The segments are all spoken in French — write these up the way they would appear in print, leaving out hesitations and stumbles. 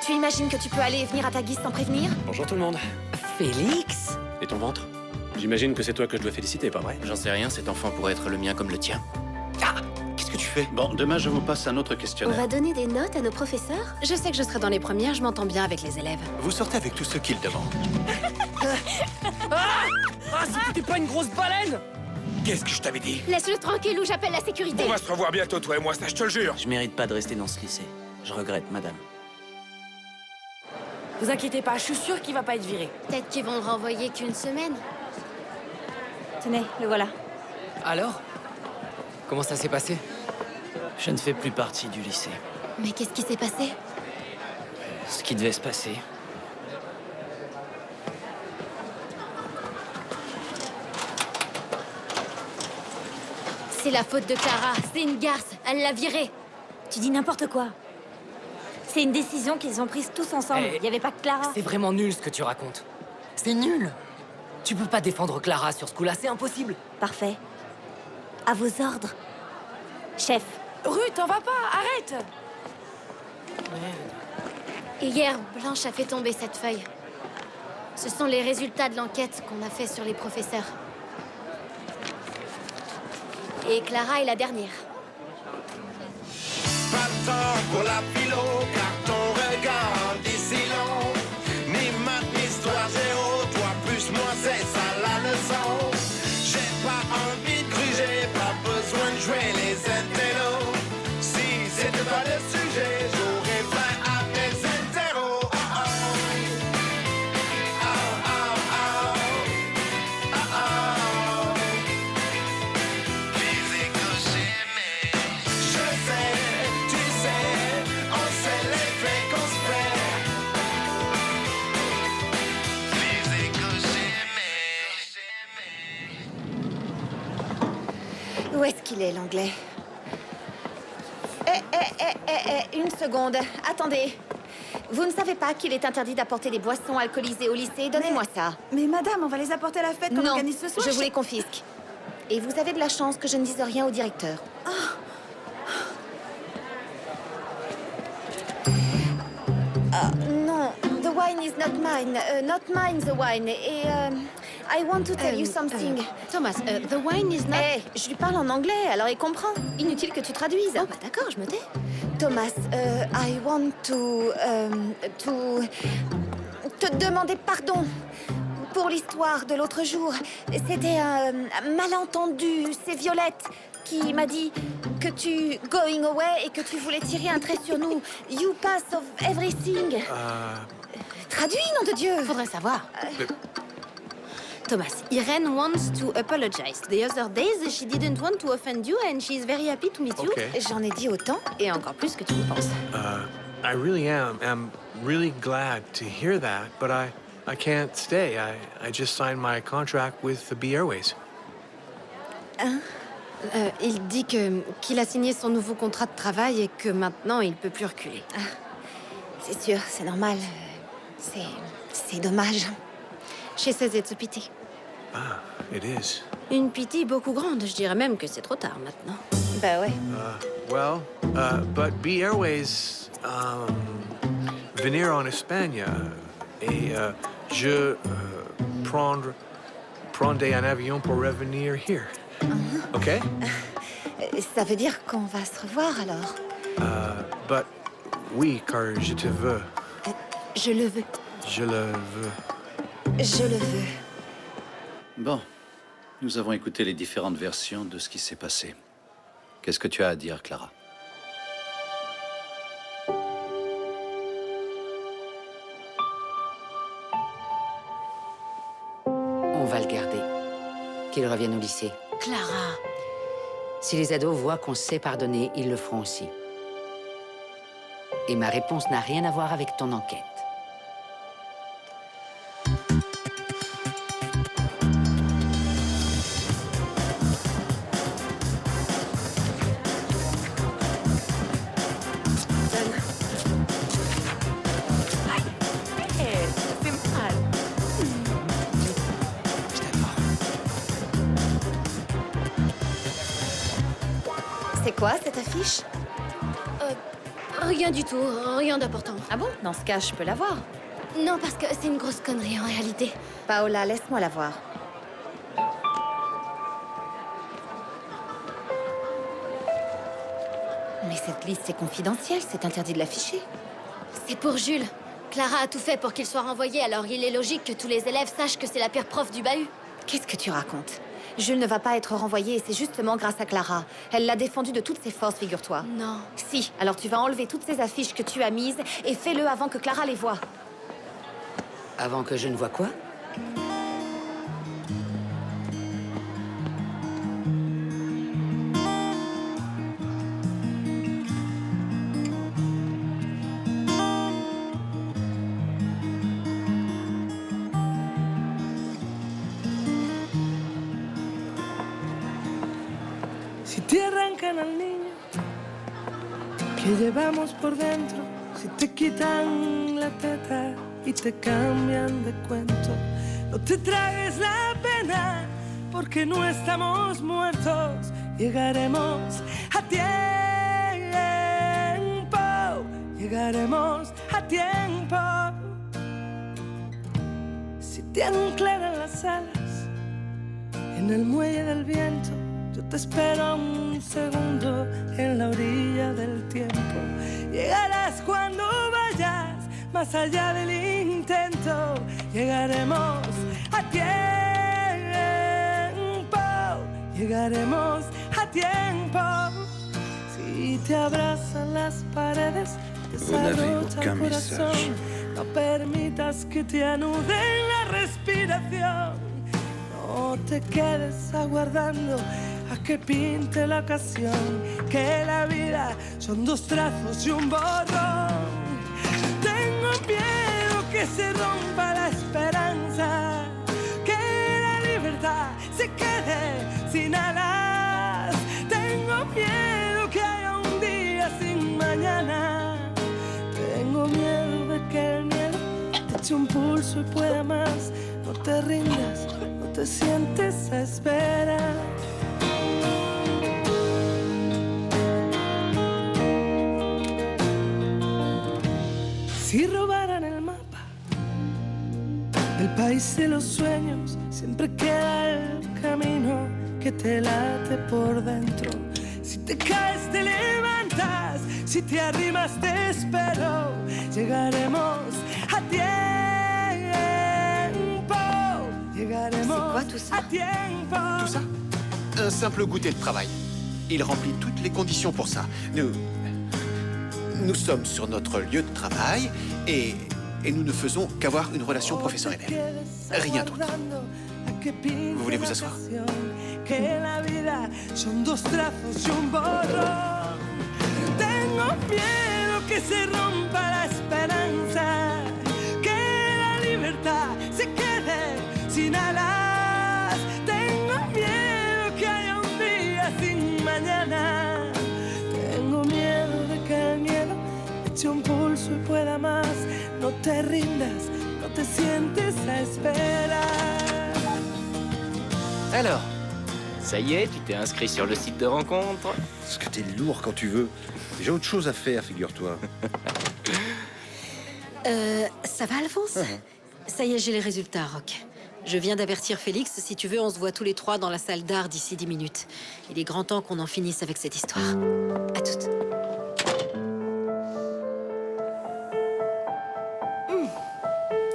Tu imagines que tu peux aller et venir à ta guise sans prévenir? Bonjour tout le monde. Félix? Et ton ventre? J'imagine que c'est toi que je dois féliciter, pas vrai? J'en sais rien, cet enfant pourrait être le mien comme le tien. Ah! Qu'est-ce que tu fais? Bon, demain, je vous passe un autre On questionnaire. va donner des notes à nos professeurs? Je sais que je serai dans les premières, je m'entends bien avec les élèves. Vous sortez avec tous ceux qui le demandent. Ah, si t'étais pas une grosse baleine! Qu'est-ce que je t'avais dit? Laisse-le tranquille ou j'appelle la sécurité. On va se revoir bientôt, toi et moi, ça je te le jure. Je mérite pas de rester dans ce lycée. Je regrette, madame. Vous inquiétez pas, je suis sûre qu'il va pas être viré. Peut-être qu'ils vont le renvoyer qu'une semaine. Tenez, le voilà. Alors? Comment ça s'est passé? Je ne fais plus partie du lycée. Mais qu'est-ce qui s'est passé? Ce qui devait se passer. C'est la faute de Clara. C'est une garce. Elle l'a virée. Tu dis n'importe quoi. C'est une décision qu'ils ont prise tous ensemble. Eh, Il n'y avait pas que Clara. C'est vraiment nul ce que tu racontes. C'est nul! Tu peux pas défendre Clara sur ce coup-là, c'est impossible! Parfait. À vos ordres. Chef. Ruth, t'en vas pas, arrête! Hier, Blanche a fait tomber cette feuille. Ce sont les résultats de l'enquête qu'on a fait sur les professeurs. Et Clara est la dernière. Pas de temps pour la philo, car ton regard dit si long. Ni maths, ni histoire, zéro, toi plus moi, c'est ça la leçon. J'ai pas envie de gruger, pas besoin de jouer les intellos. Si c'était pas le sujet, j'aurais faim à mes interros. Oh, oh. Oh, oh, oh. Oh, oh. Les écochés, mais je sais, tu sais, on sait l'effet qu'on se fait. Les écochés, mais Où est-ce qu'il est, l'anglais? Une seconde. Attendez. Vous ne savez pas qu'il est interdit d'apporter des boissons alcoolisées au lycée? Donnez-moi ça. Mais madame, on va les apporter à la fête qu'on Non, organise ce soir. je vous les confisque. Et vous avez de la chance que je ne dise rien au directeur. Non, the wine is not mine. Not mine, the wine. Et I want to tell you something. Thomas, the wine is not... Eh, je lui parle en anglais, alors il comprend. Inutile que tu traduises. Oh, bah d'accord, je me tais. Thomas, I want to te demander pardon pour l'histoire de l'autre jour. C'était un malentendu. C'est Violette qui m'a dit que tu going away et que tu voulais tirer un trait sur nous. You pass of everything. Traduis, nom de Dieu. Faudrait savoir. Thomas, Irene wants to apologize. The other days, she didn't want to offend you and she's very happy to meet you. Okay. J'en ai dit autant. Et encore plus que tu le penses. I really am really glad to hear that, but I can't stay. I just signed my contract with the B Airways. Il dit qu'il a signé son nouveau contrat de travail et que maintenant, il peut plus reculer. C'est sûr, c'est normal. C'est dommage. She says it's a pity. Ah, it is. Une pitié beaucoup grande, je dirais même que c'est trop tard maintenant. Bah ouais. Well, but B Airways, venir en Espagne et je prendrai un avion pour revenir here. Okay? Ça veut dire qu'on va se revoir alors. But oui, car je te veux. Je le veux. Je le veux. Je le veux. Bon, nous avons écouté les différentes versions de ce qui s'est passé. Qu'est-ce que tu as à dire, Clara? On va le garder. Qu'il revienne au lycée. Clara. Si les ados voient qu'on sait pardonner, ils le feront aussi. Et ma réponse n'a rien à voir avec ton enquête. C'est quoi cette affiche? Rien du tout, rien d'important. Ah bon? Dans ce cas, je peux la voir. Non, parce que c'est une grosse connerie en réalité. Paola, laisse-moi la voir. Mais cette liste est confidentielle, c'est interdit de l'afficher. C'est pour Jules. Clara a tout fait pour qu'il soit renvoyé, alors il est logique que tous les élèves sachent que c'est la pire prof du bahut. Qu'est-ce que tu racontes? Jules ne va pas être renvoyé et c'est justement grâce à Clara. Elle l'a défendu de toutes ses forces, figure-toi. Non. Si, alors tu vas enlever toutes ces affiches que tu as mises et fais-le avant que Clara les voie. Avant que je ne vois quoi? Si te arrancan al niño que llevamos por dentro, si te quitan la teta y te cambian de cuento, no te tragues la pena porque no estamos muertos. Llegaremos a tiempo, llegaremos a tiempo. Si te anclaran las alas en el muelle del viento, yo te espero un segundo en la orilla del tiempo. Llegarás cuando vayas más allá del intento. Llegaremos a tiempo. Llegaremos a tiempo. Si te abrazan las paredes, desabrocha el corazón. No permitas que te anuden la respiración. No te quedes aguardando a que pinte la ocasión, que la vida son dos trazos y un borrón. Tengo miedo que se rompa la esperanza, que la libertad se quede sin alas. Tengo miedo que haya un día sin mañana. Tengo miedo de que el miedo te eche un pulso y pueda más. No te rindas, no te sientes a esperar. Si robaran el mapa del país de los sueños, siempre queda el camino que te late por dentro. Si te caes, te levantas. Si te arrimas, te espero. Llegaremos a tiempo. Llegaremos a tiempo. Tout ça? Un simple goûter de travail. Il remplit toutes les conditions pour ça. Nous sommes sur notre lieu de travail et nous ne faisons qu'avoir une relation professionnelle. Rien d'autre. Vous voulez vous asseoir? Tengo miedo que se rompa la esperanza, que la libertad se quede sin alas. Tengo miedo que haya un día sin mañana. Tengo miedo de que el miedo eche un pulso y pueda más. No te rindas, no te sientes a esperar. Alors, ça y est, tu t'es inscrit sur le site de rencontre? Parce que t'es lourd quand tu veux. J'ai autre chose à faire, figure-toi. Ça va, Alphonse? Ça y est, j'ai les résultats, Rock. Je viens d'avertir Félix. Si tu veux, on se voit tous les trois dans la salle d'art d'ici 10 minutes. Il est grand temps qu'on en finisse avec cette histoire. À toutes.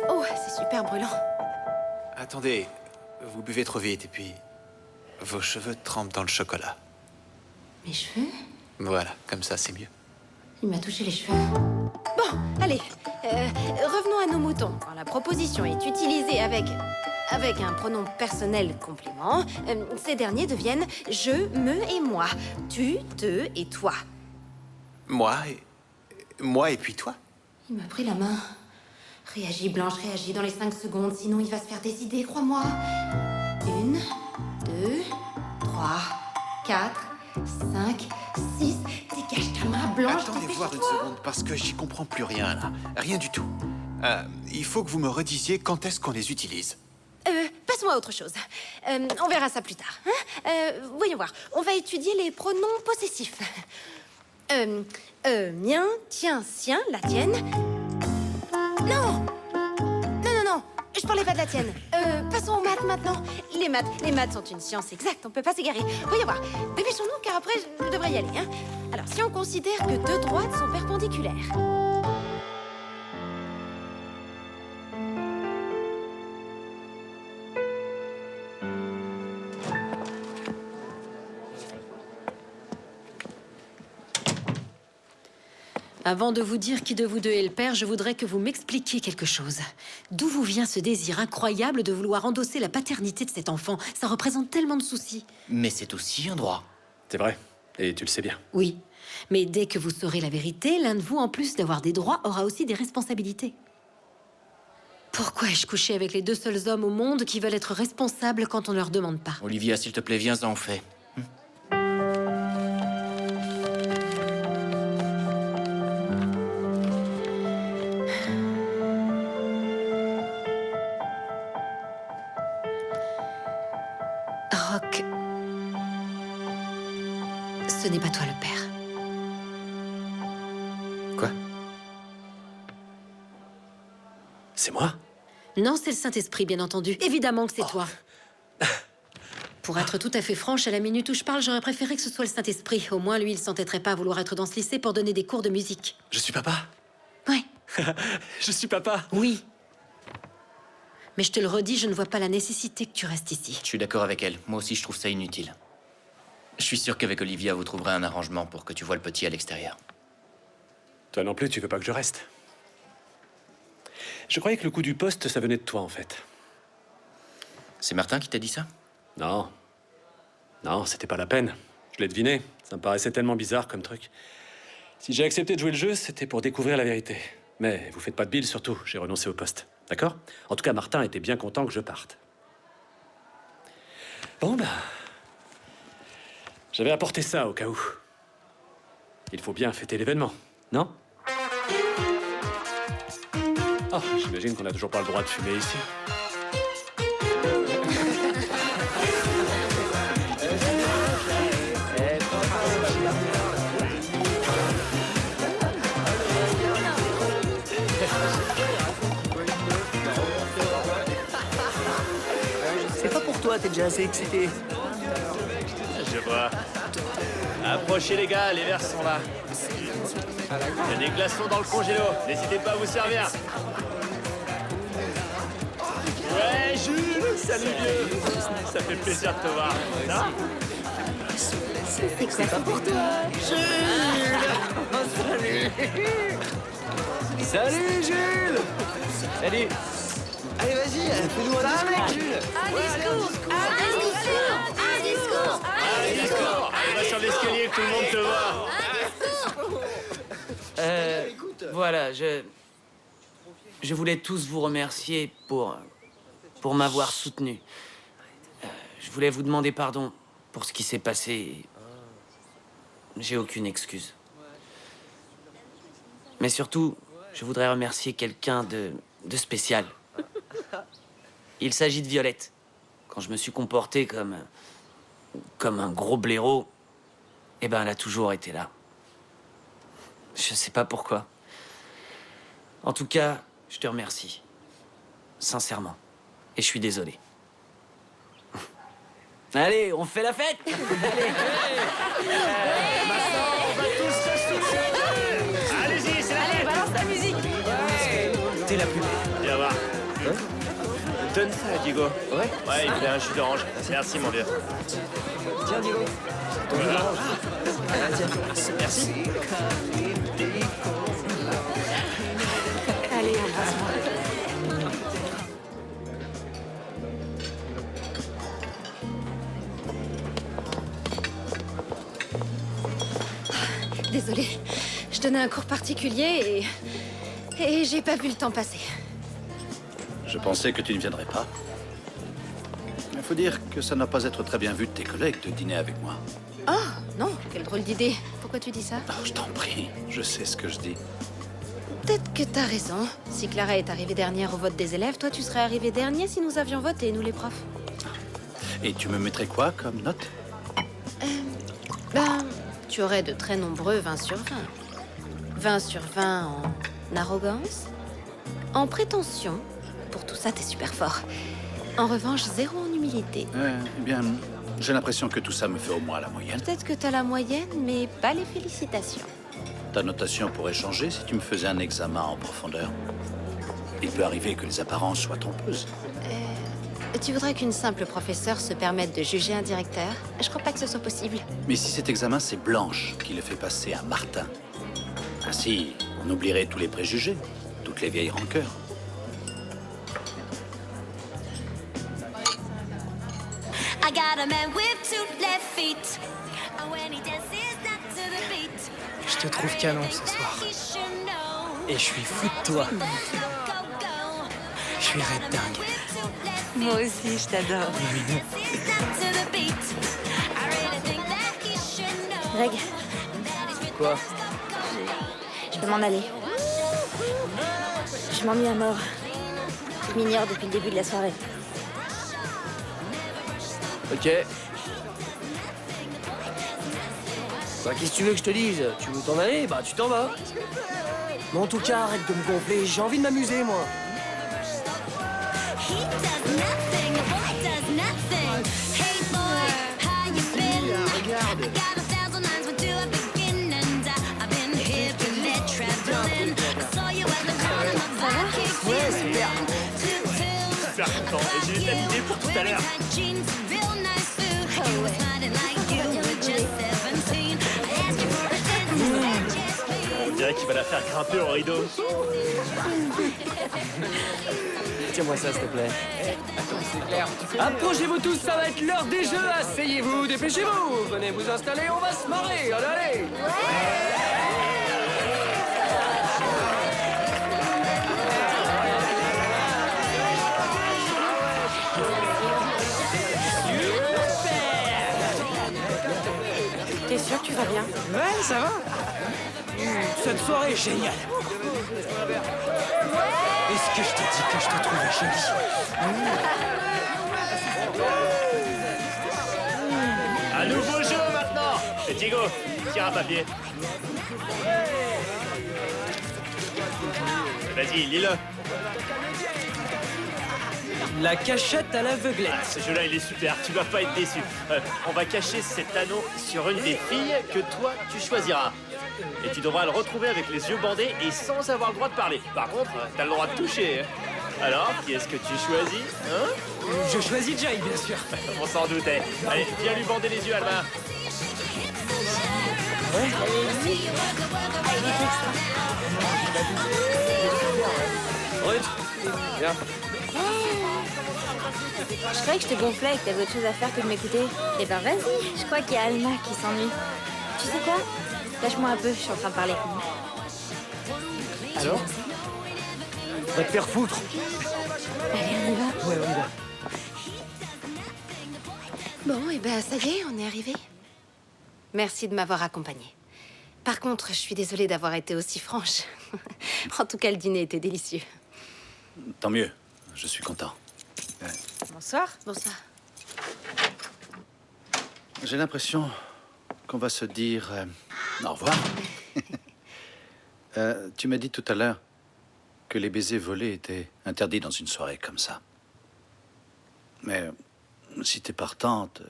Oh, c'est super brûlant. Attendez, vous buvez trop vite et puis vos cheveux trempent dans le chocolat. Mes cheveux? Voilà, comme ça c'est mieux. Il m'a touché les cheveux. Bon, allez, revenons à nos moutons. Quand la proposition est utilisée avec un pronom personnel complément, ces derniers deviennent je, me et moi. Tu, te et toi. Moi et puis toi? Il m'a pris la main. Réagis, Blanche, réagis dans les 5 secondes, sinon il va se faire des idées, crois-moi. 1, 2, 3, 4, 5, 6. Dégage ta main, Blanche. Attendez voir une seconde, parce que j'y comprends plus rien, là. Rien du tout. Il faut que vous me redisiez quand est-ce qu'on les utilise. Passe-moi à autre chose. On verra ça plus tard. Hein voyons voir. On va étudier les pronoms possessifs. Mien, tien, sien, la tienne. Non! Non. Je parlais pas de la tienne. Passons aux maths maintenant. Les maths sont une science exacte, on peut pas s'égarer. Voyons voir. Dépêchons-nous car après je devrais y aller, hein. Alors, si on considère que deux droites sont perpendiculaires. Avant de vous dire qui de vous deux est le père, je voudrais que vous m'expliquiez quelque chose. D'où vous vient ce désir incroyable de vouloir endosser la paternité de cet enfant? Ça représente tellement de soucis. Mais c'est aussi un droit. C'est vrai, et tu le sais bien. Oui, mais dès que vous saurez la vérité, l'un de vous, en plus d'avoir des droits, aura aussi des responsabilités. Pourquoi ai-je couché avec les deux seuls hommes au monde qui veulent être responsables quand on ne leur demande pas? Olivia, s'il te plaît, viens-en, fait. Rock, ce n'est pas toi le père. Quoi? C'est moi? Non, c'est le Saint-Esprit, bien entendu. Évidemment que c'est toi. Pour être tout à fait franche, à la minute où je parle, j'aurais préféré que ce soit le Saint-Esprit. Au moins, lui, il s'entêterait pas à vouloir être dans ce lycée pour donner des cours de musique. Je suis papa? Ouais. Je suis papa? Oui. Mais je te le redis, je ne vois pas la nécessité que tu restes ici. Je suis d'accord avec elle. Moi aussi, je trouve ça inutile. Je suis sûr qu'avec Olivia, vous trouverez un arrangement pour que tu vois le petit à l'extérieur. Toi non plus, tu veux pas que je reste? Je croyais que le coup du poste, ça venait de toi, en fait. C'est Martin qui t'a dit ça? Non. Non, c'était pas la peine. Je l'ai deviné. Ça me paraissait tellement bizarre comme truc. Si j'ai accepté de jouer le jeu, c'était pour découvrir la vérité. Mais vous faites pas de bile, surtout. J'ai renoncé au poste. D'accord? En tout cas, Martin était bien content que je parte. Bon, bah... j'avais apporté ça au cas où. Il faut bien fêter l'événement, non? Oh, j'imagine qu'on n'a toujours pas le droit de fumer ici. C'est pas pour toi, t'es déjà assez excité. Je vois. Approchez les gars, les verres sont là. Il y a des glaçons dans le congélo, n'hésitez pas à vous servir. Ouais, Jules, salut vieux. Ça fait plaisir de te voir. Ça va? C'est pas pour toi. Jules. Salut. Salut, Jules. Salut. Allez, vas-y, fais-nous un discours, Jules. Un discours. Allez, va sur l'escalier, que tout le monde te voit. Voilà, je voulais tous vous remercier pour m'avoir soutenu. Je voulais vous demander pardon pour ce qui s'est passé. J'ai aucune excuse. Mais surtout, je voudrais remercier quelqu'un de spécial. Il s'agit de Violette. Quand je me suis comporté comme un gros blaireau, eh ben, elle a toujours été là. Je sais pas pourquoi. En tout cas, je te remercie. Sincèrement. Et je suis désolé. Allez, on fait la fête. Maintenant, on va tous se soutenir. Allez-y, c'est la fête. Allez, balance la musique. T'es la plus belle. Viens voir. Donne ça à Diego. Ouais, il fait un jus d'orange. Merci, mon vieux. Tiens, Diego. Ton jus d'orange. Merci. Allez, embrasse-moi. Désolée, je donnais un cours particulier et j'ai pas vu le temps passer. Je pensais que tu ne viendrais pas. Il faut dire que ça n'a pas être très bien vu de tes collègues de dîner avec moi. Oh, non, quelle drôle d'idée. Pourquoi tu dis ça? Oh, je t'en prie, je sais ce que je dis. Peut-être que t'as raison. Si Clara est arrivée dernière au vote des élèves, toi tu serais arrivé dernier si nous avions voté, nous les profs. Et tu me mettrais quoi comme note? Ben, tu aurais de très nombreux 20 sur 20. 20 sur 20 en arrogance, en prétention. Pour tout ça, t'es super fort. En revanche, 0 en humilité. Eh bien, j'ai l'impression que tout ça me fait au moins la moyenne. Peut-être que t'as la moyenne, mais pas les félicitations. Ta notation pourrait changer si tu me faisais un examen en profondeur. Il peut arriver que les apparences soient trompeuses. Tu voudrais qu'une simple professeure se permette de juger un directeur? Je crois pas que ce soit possible. Mais si cet examen, c'est Blanche qui le fait passer à Martin, ainsi, on oublierait tous les préjugés, toutes les vieilles rancœurs. I got a man with 2 left feet. And when he dances not to the beat. Je te trouve canon ce soir. Et je suis fou de toi. Je suis red dingue. Moi aussi, je t'adore. Greg. Quoi? Je vais m'en aller. Je m'ennuie à mort. Je m'ignore depuis le début de la soirée. Ok. Bah, qu'est-ce que tu veux que je te dise? Tu veux t'en aller? Bah, tu t'en vas. Mais en tout cas, arrête de me gonfler. J'ai envie de m'amuser, moi. Regarde. Ouais, super. Super content. Et j'ai des idées pour tout à l'heure. On dirait qu'il va la faire grimper au rideau. Tiens-moi ça, s'il te plaît. Attends, c'est clair. Approchez-vous tous, ça va être l'heure des jeux. Asseyez-vous, dépêchez-vous. Venez vous installer, on va se marrer. Allez, allez. T'es sûr que tu vas bien? Ouais, ça va. Cette soirée est géniale. Est-ce que je t'ai dit que je te trouvais jolie? Un nouveau jeu maintenant. Et Diego, tire un papier. Vas-y, lis-le. La cachette à l'aveuglette. Ah, ce jeu-là, il est super. Tu vas pas être déçu. On va cacher cet anneau sur une des filles que toi, tu choisiras. Et tu devras le retrouver avec les yeux bandés et sans avoir le droit de parler. Par contre, t'as le droit de toucher. Alors, qui est-ce que tu choisis, hein? Je choisis Jay, bien sûr. On s'en doutait. Allez, viens lui bander les yeux, Alma. Ruth, viens. Je croyais que je te gonflais et que t'avais autre chose à faire que de m'écouter. Eh ben vas-y, je crois qu'il y a Alma qui s'ennuie. Tu sais quoi? Lâche-moi un peu, je suis en train de parler. Alors? Va te faire foutre. Allez, on y va? Ouais, on y va. Bon, et ben ça y est, on est arrivé. Merci de m'avoir accompagnée. Par contre, je suis désolée d'avoir été aussi franche. En tout cas, le dîner était délicieux. Tant mieux, je suis content. Bonsoir. Bonsoir. J'ai l'impression qu'on va se dire au revoir. Tu m'as dit tout à l'heure que les baisers volés étaient interdits dans une soirée comme ça. Mais si t'es partante...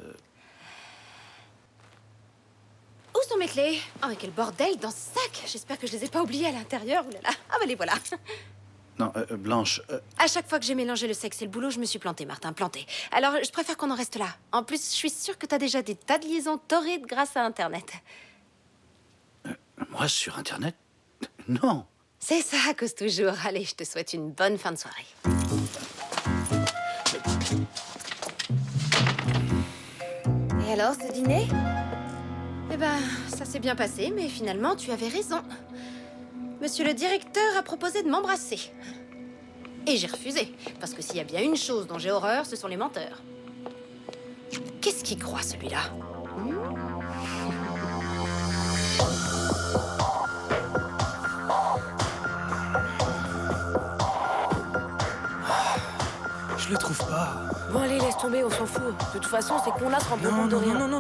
Où sont mes clés? Oh, mais quel bordel dans ce sac! J'espère que je les ai pas oubliées à l'intérieur. Ouh là là. Ah, bah les voilà. Non, Blanche... À chaque fois que j'ai mélangé le sexe et le boulot, je me suis plantée, Martin, plantée. Alors, je préfère qu'on en reste là. En plus, je suis sûre que t'as déjà des tas de liaisons torrides grâce à Internet. Moi, sur Internet? Non. C'est ça, à cause toujours. Allez, je te souhaite une bonne fin de soirée. Et alors, ce dîner? Eh ben, ça s'est bien passé, mais finalement, tu avais raison. Monsieur le directeur a proposé de m'embrasser. Et j'ai refusé, parce que s'il y a bien une chose dont j'ai horreur, ce sont les menteurs. Qu'est-ce qu'il croit, celui-là? Je le trouve pas. Bon allez, laisse tomber, on s'en fout. De toute façon, c'est qu'on là se rend pas compte de rien. Non.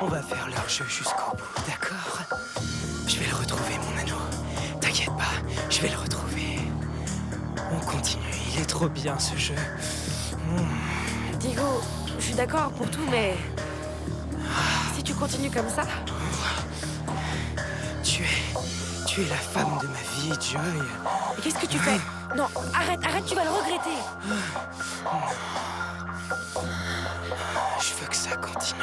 On va faire leur jeu jusqu'au bout, d'accord? Je vais le retrouver, mon anneau. T'inquiète pas, je vais le retrouver. On continue, il est trop bien ce jeu. Diego, je suis d'accord pour tout, mais... Si tu continues comme ça... Tu es la femme de ma vie, Joy. Mais qu'est-ce que tu fais? Non, arrête, tu vas le regretter. Je veux que ça continue.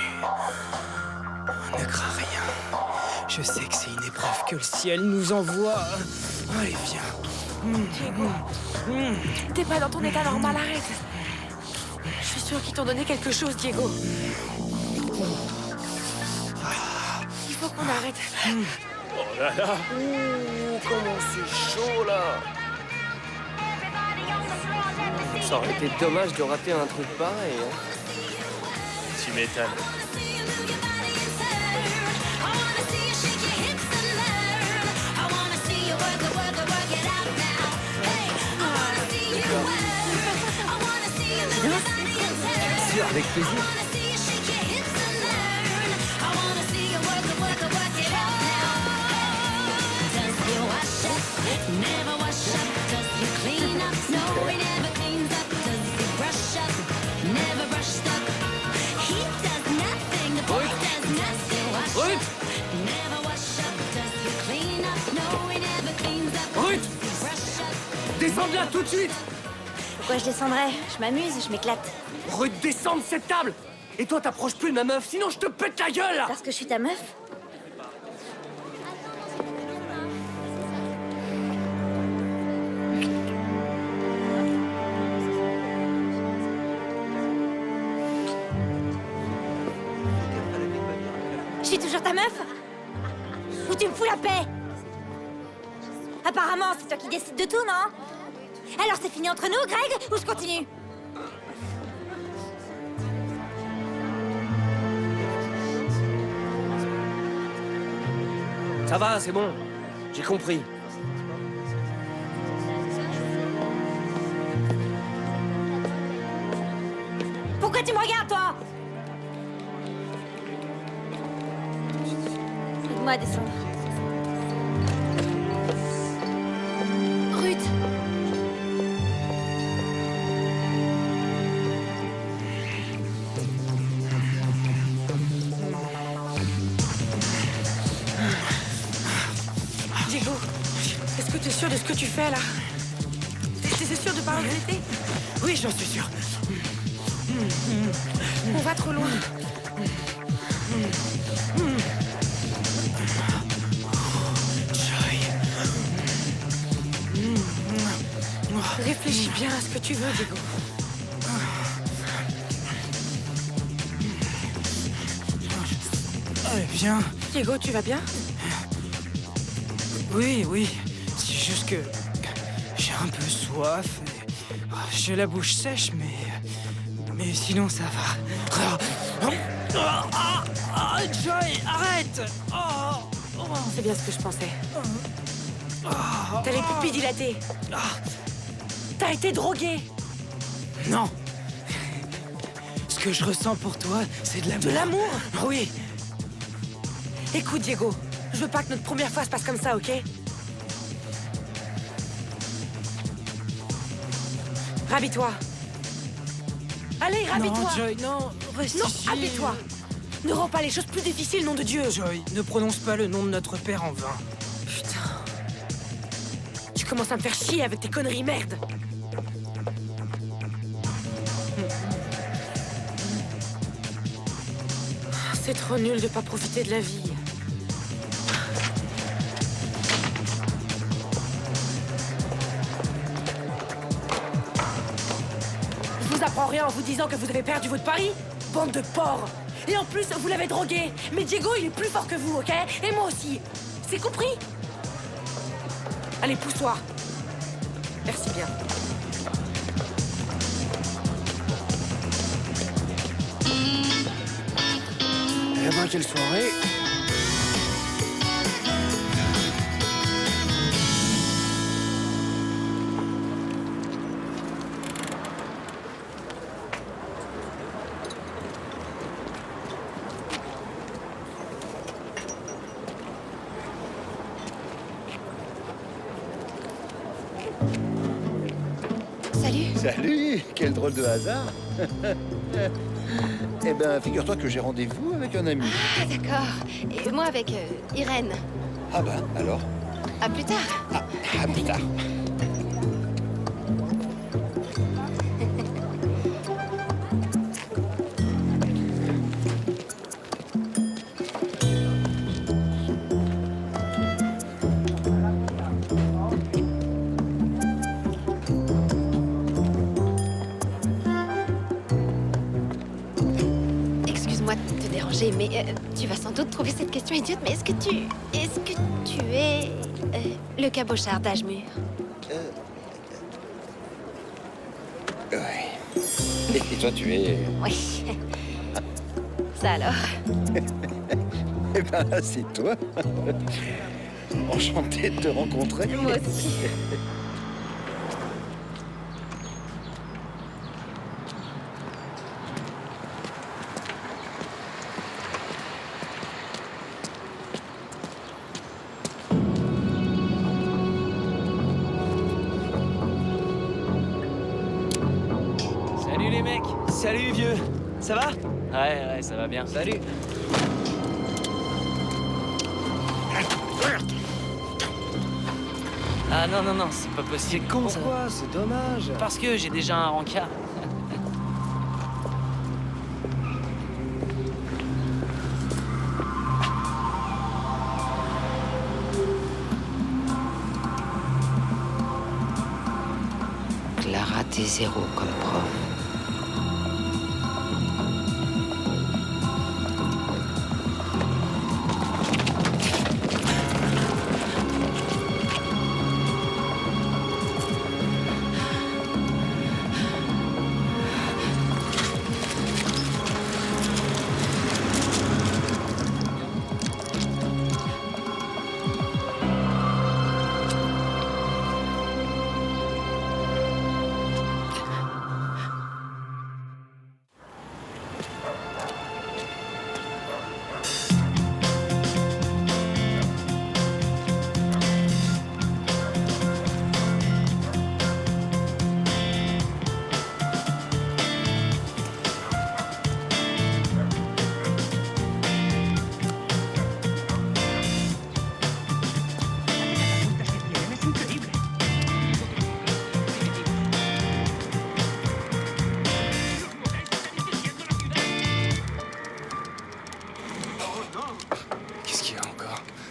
Ne crains rien. Je sais que c'est une épreuve que le ciel nous envoie. Allez, viens. Diego, t'es pas dans ton état normal, arrête. Je suis sûre qu'ils t'ont donné quelque chose, Diego. Il faut qu'on arrête. Oh là là. Comment c'est chaud là. Ça aurait été dommage de rater un truc pareil. Hein. Tu m'étonnes. Bien sûr, avec plaisir. Ruth! Descends de là tout de suite! Pourquoi je descendrais? Je m'amuse, je m'éclate. Ruth, descends de cette table! Et toi, t'approches plus de ma meuf, sinon je te pète la gueule! Parce que je suis ta meuf? Je suis toujours ta meuf? Ou tu me fous la paix? Apparemment, c'est toi qui décides de tout, non? Alors c'est fini entre nous, Greg, ou je continue? Ça va, c'est bon. J'ai compris. Pourquoi tu me regardes, toi? Aide-moi à descendre. Ruth! Diego, est-ce que tu es sûr de ce que tu fais, là? T'es sûr de pas regretter? Oui, j'en suis sûr. On va trop loin. Réfléchis bien à ce que tu veux, Diego. Allez, viens. Diego, tu vas bien? Oui. C'est juste que j'ai un peu soif. J'ai la bouche sèche, mais sinon ça va. Joy, arrête! C'est bien ce que je pensais. T'as les pupilles dilatées. T'as été drogué. Non. Ce que je ressens pour toi, c'est de l'amour. De l'amour? Oui. Écoute, Diego, je veux pas que notre première fois se passe comme ça, ok? Rhabille-toi. Allez, rhabille-toi. Non, Joy, non, reste Non, ici. habille-toi. Ne rends pas les choses plus difficiles, nom de Dieu. Joy, ne prononce pas le nom de notre père en vain. Putain. Tu commences à me faire chier avec tes conneries, merde. C'est trop nul de pas profiter de la vie. Je vous apprends rien en vous disant que vous avez perdu votre pari? Bande de porcs! Et en plus, vous l'avez drogué! Mais Diego, il est plus fort que vous, ok? Et moi aussi! C'est compris? Allez, pousse-toi! Merci bien. Eh ben, quelle soirée! Salut. Salut, quel drôle de hasard. Eh ben, figure-toi que j'ai rendez-vous avec un ami. Ah, d'accord. Et moi avec Irène. Ah ben, alors? À plus tard. À plus tard. Excuse-moi de te déranger, mais tu vas sans doute trouver cette question idiote, mais est-ce que tu es le cabochard d'Ashmur? Ouais. Et toi, tu es... Oui. Ça alors? Eh ben, c'est toi. Enchanté de te rencontrer. Moi aussi. Salut les mecs. Salut, vieux. Ça va? Ouais, ça va bien. Salut. Ah non, c'est pas possible. C'est con, ça. Pourquoi? C'est dommage. Parce que j'ai déjà un rencard. Clara T0 comme prof.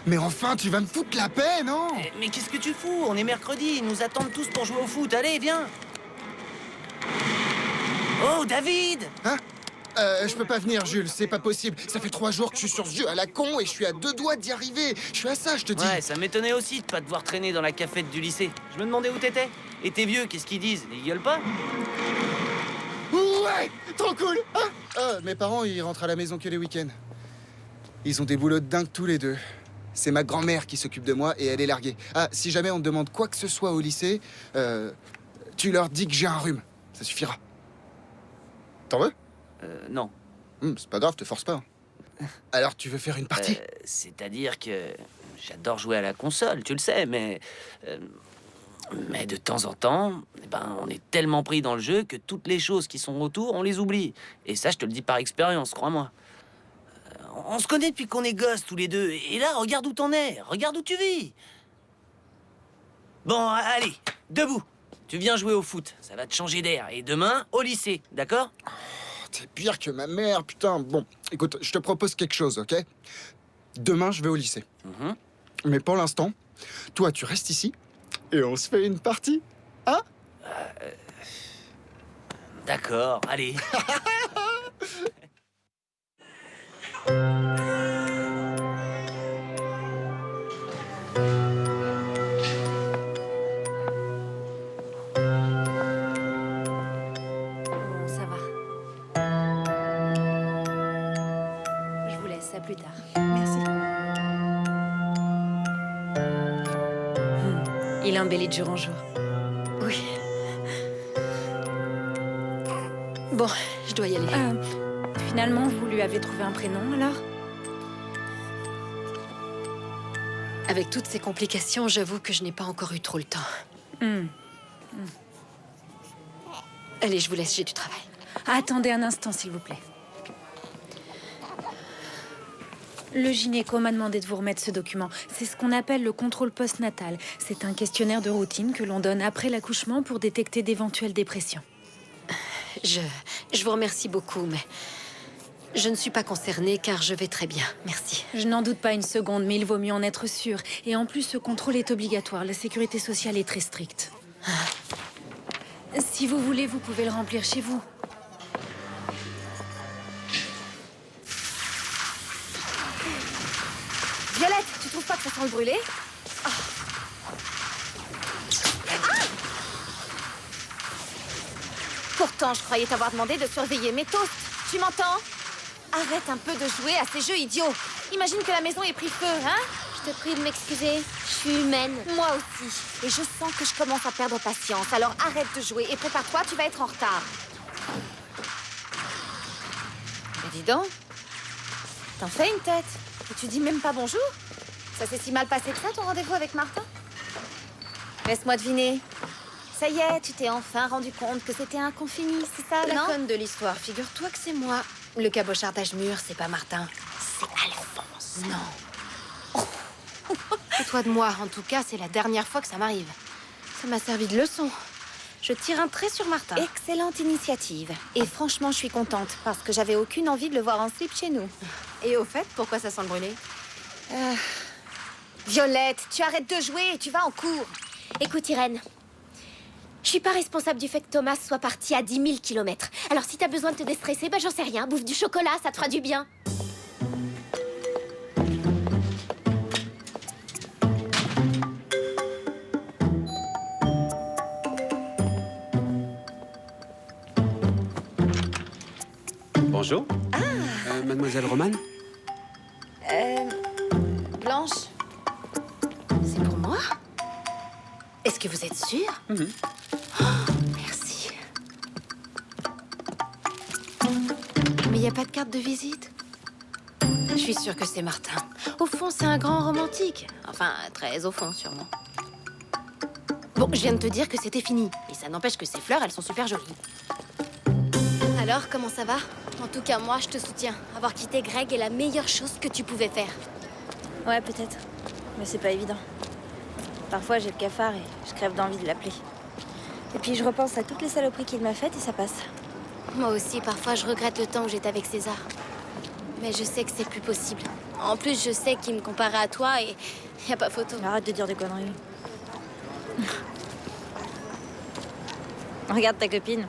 Mais enfin, tu vas me foutre la paix, non? Mais qu'est-ce que tu fous? On est mercredi, ils nous attendent tous pour jouer au foot. Allez, viens. Oh, David! Hein? Je peux pas venir, Jules, c'est pas possible. Ça fait 3 jours que je suis sur ce jeu à la con et je suis à 2 doigts d'y arriver. Je suis à ça, je te dis. Ouais, ça m'étonnait aussi de pas te voir traîner dans la cafette du lycée. Je me demandais où t'étais. Et tes vieux, qu'est-ce qu'ils disent? Ils gueulent pas? Ouais! Trop cool! Hein? Mes parents, ils rentrent à la maison que les week-ends. Ils ont des boulots de dingue tous les deux. C'est ma grand-mère qui s'occupe de moi et elle est larguée. Ah, si jamais on te demande quoi que ce soit au lycée, tu leur dis que j'ai un rhume. Ça suffira. T'en veux? Non. C'est pas grave, te force pas. Alors, tu veux faire une partie? C'est-à-dire que j'adore jouer à la console, tu le sais, mais de temps en temps, on est tellement pris dans le jeu que toutes les choses qui sont autour, on les oublie. Et ça, je te le dis par expérience, crois-moi. On se connaît depuis qu'on est gosses, tous les deux. Et là, regarde où t'en es. Regarde où tu vis. Bon, allez, debout. Tu viens jouer au foot. Ça va te changer d'air. Et demain, au lycée, d'accord? T'es pire que ma mère, putain. Bon, écoute, je te propose quelque chose, ok? Demain, je vais au lycée. Mais pour l'instant, toi, tu restes ici et on se fait une partie, hein? D'accord, allez. Ça va. Je vous laisse, à plus tard. Merci. Il embellit de jour en jour. Oui. Bon, je dois y aller. Finalement, vous lui avez trouvé un prénom, alors? Avec toutes ces complications, j'avoue que je n'ai pas encore eu trop le temps. Allez, je vous laisse, j'ai du travail. Attendez un instant, s'il vous plaît. Le gynéco m'a demandé de vous remettre ce document. C'est ce qu'on appelle le contrôle postnatal. C'est un questionnaire de routine que l'on donne après l'accouchement pour détecter d'éventuelles dépressions. Je vous remercie beaucoup, mais je ne suis pas concernée car je vais très bien. Merci. Je n'en doute pas une seconde, mais il vaut mieux en être sûr. Et en plus, ce contrôle est obligatoire. La sécurité sociale est très stricte. Si vous voulez, vous pouvez le remplir chez vous. Violette, tu trouves pas que ça sent le brûlé? Ah. Pourtant, je croyais t'avoir demandé de surveiller mes toasts. Tu m'entends? Arrête un peu de jouer à ces jeux idiots. Imagine que la maison ait pris feu, hein? Je te prie de m'excuser, je suis humaine. Moi aussi. Et je sens que je commence à perdre patience. Alors arrête de jouer et prépare-toi, tu vas être en retard. Mais dis donc, t'en fais une tête. Et tu dis même pas bonjour? Ça s'est si mal passé que ça, ton rendez-vous avec Martin? Laisse-moi deviner. Ça y est, tu t'es enfin rendu compte que c'était un confini, c'est ça, La non? conne de l'histoire, figure-toi que c'est moi. Le cabochardage mûr, c'est pas Martin. C'est Alphonse. Non. Et toi de moi, en tout cas, c'est la dernière fois que ça m'arrive. Ça m'a servi de leçon. Je tire un trait sur Martin. Excellente initiative. Et franchement, je suis contente, parce que j'avais aucune envie de le voir en slip chez nous. Et au fait, pourquoi ça sent le brûlé? Violette, tu arrêtes de jouer et tu vas en cours. Écoute, Irène, je suis pas responsable du fait que Thomas soit parti à 10 000 km. Alors si t'as besoin de te déstresser, bah j'en sais rien. Bouffe du chocolat, ça te fera du bien. Bonjour. Mademoiselle Romane? Blanche? C'est pour moi? Est-ce que vous êtes sûre? Oh, merci. Mais il n'y a pas de carte de visite? Je suis sûre que c'est Martin. Au fond, c'est un grand romantique. Enfin, très au fond, sûrement. Bon, je viens de te dire que c'était fini. Et ça n'empêche que ces fleurs, elles sont super jolies. Alors, comment ça va? En tout cas, moi, je te soutiens. Avoir quitté Greg est la meilleure chose que tu pouvais faire. Ouais, peut-être. Mais c'est pas évident. Parfois, j'ai le cafard et je crève d'envie de l'appeler. Et puis, je repense à toutes les saloperies qu'il m'a faites et ça passe. Moi aussi, parfois, je regrette le temps où j'étais avec César. Mais je sais que c'est plus possible. En plus, je sais qu'il me comparait à toi et y a pas photo. Arrête de dire des conneries. Regarde ta copine.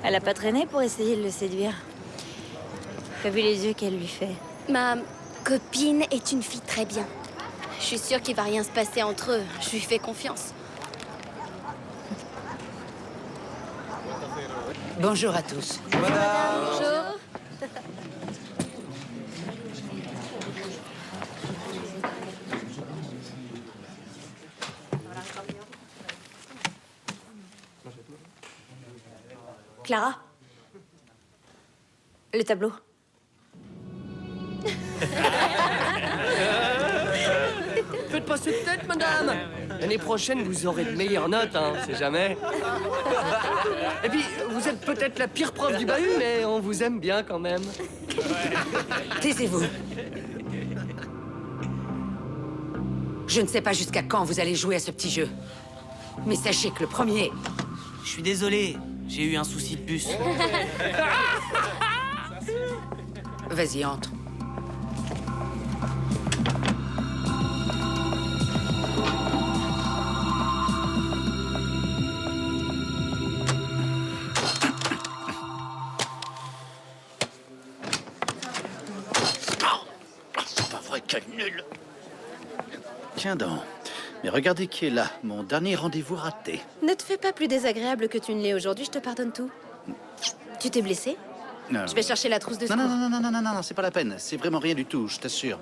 Elle a pas traîné pour essayer de le séduire. T'as vu les yeux qu'elle lui fait? Ma copine est une fille très bien. Je suis sûre qu'il va rien se passer entre eux. Je lui fais confiance. Bonjour à tous. Bonjour. Clara? Le tableau. Faites pas cette tête, madame. L'année prochaine, vous aurez de meilleures notes, hein, on sait jamais. Et puis, vous êtes peut-être la pire prof du bahut, mais on vous aime bien quand même. Taisez-vous. Je ne sais pas jusqu'à quand vous allez jouer à ce petit jeu. Mais sachez que le premier... Je suis désolé, j'ai eu un souci de bus. Vas-y, entre. C'est pas vrai, quel nul. Tiens donc. Mais regardez qui est là. Mon dernier rendez-vous raté. Ne te fais pas plus désagréable que tu ne l'es aujourd'hui, je te pardonne tout. Tu t'es blessé? Non. Je vais chercher la trousse de secours. Non, c'est pas la peine. C'est vraiment rien du tout, je t'assure.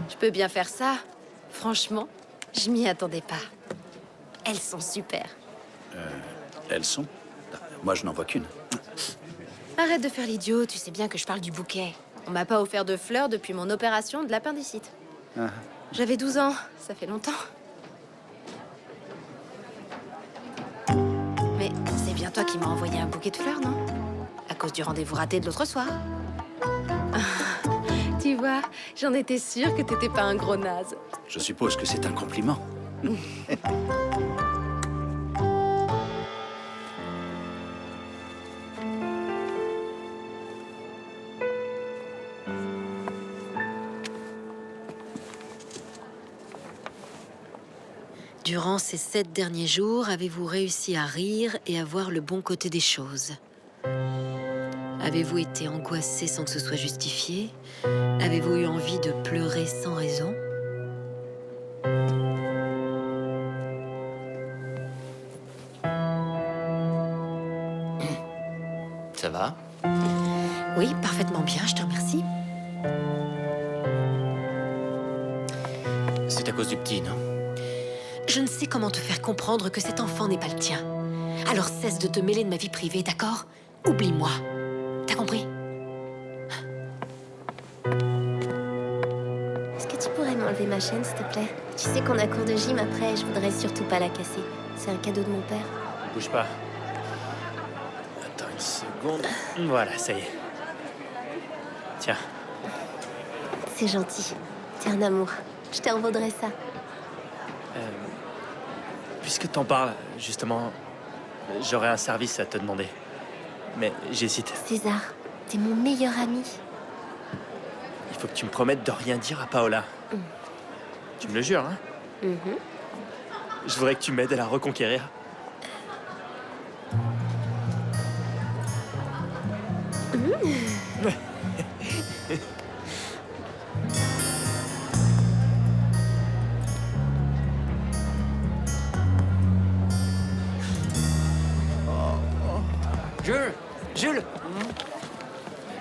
Je peux bien faire ça. Franchement, je m'y attendais pas. Elles sont super. Elles sont? Moi, je n'en vois qu'une. Arrête de faire l'idiot, tu sais bien que je parle du bouquet. On m'a pas offert de fleurs depuis mon opération de l'appendicite. J'avais 12 ans, ça fait longtemps. Mais c'est bien toi qui m'as envoyé un bouquet de fleurs, non? À cause du rendez-vous raté de l'autre soir. Tu vois, j'en étais sûre que t'étais pas un gros naze. Je suppose que c'est un compliment. Durant ces 7 derniers jours, avez-vous réussi à rire et à voir le bon côté des choses? Avez-vous été angoissé sans que ce soit justifié? Avez-vous eu envie de pleurer sans raison? Ça va? Oui, parfaitement bien, je te remercie. C'est à cause du petit, non? Je ne sais comment te faire comprendre que cet enfant n'est pas le tien. Alors cesse de te mêler de ma vie privée, d'accord? Oublie-moi. T'as compris? Est-ce que tu pourrais m'enlever ma chaîne, s'il te plaît? Tu sais qu'on a cours de gym après, je voudrais surtout pas la casser. C'est un cadeau de mon père. Bouge pas. Attends une seconde. Voilà, ça y est. Tiens. C'est gentil. T'es un amour. Je te revaudrais ça. Puisque t'en parles, justement, j'aurais un service à te demander. Mais j'hésite. César, t'es mon meilleur ami. Il faut que tu me promettes de rien dire à Paola. Tu me le jures, hein? Je voudrais que tu m'aides à la reconquérir. Jules,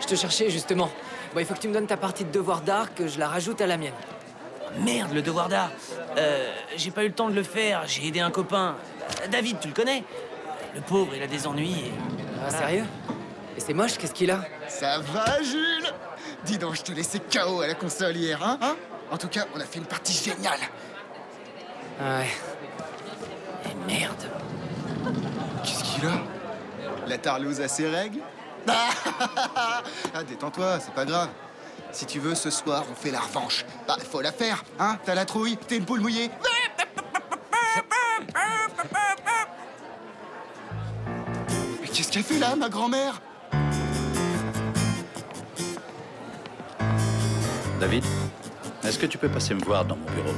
je te cherchais justement. Bon, il faut que tu me donnes ta partie de devoir d'art, que je la rajoute à la mienne. Merde, le devoir d'art. J'ai pas eu le temps de le faire, j'ai aidé un copain. David, tu le connais? Le pauvre, il a des ennuis et... Ah, sérieux? Et c'est moche, qu'est-ce qu'il a? Ça va, Jules? Dis donc, je te laissais KO à la console hier, hein? En tout cas, on a fait une partie géniale. Ouais. Et merde. Qu'est-ce qu'il a? La tarlouse a ses règles? Ah, détends-toi, c'est pas grave. Si tu veux, ce soir, on fait la revanche. Bah, faut la faire, hein? T'as la trouille, t'es une poule mouillée. Mais qu'est-ce qu'elle fait là, ma grand-mère? David, est-ce que tu peux passer me voir dans mon bureau?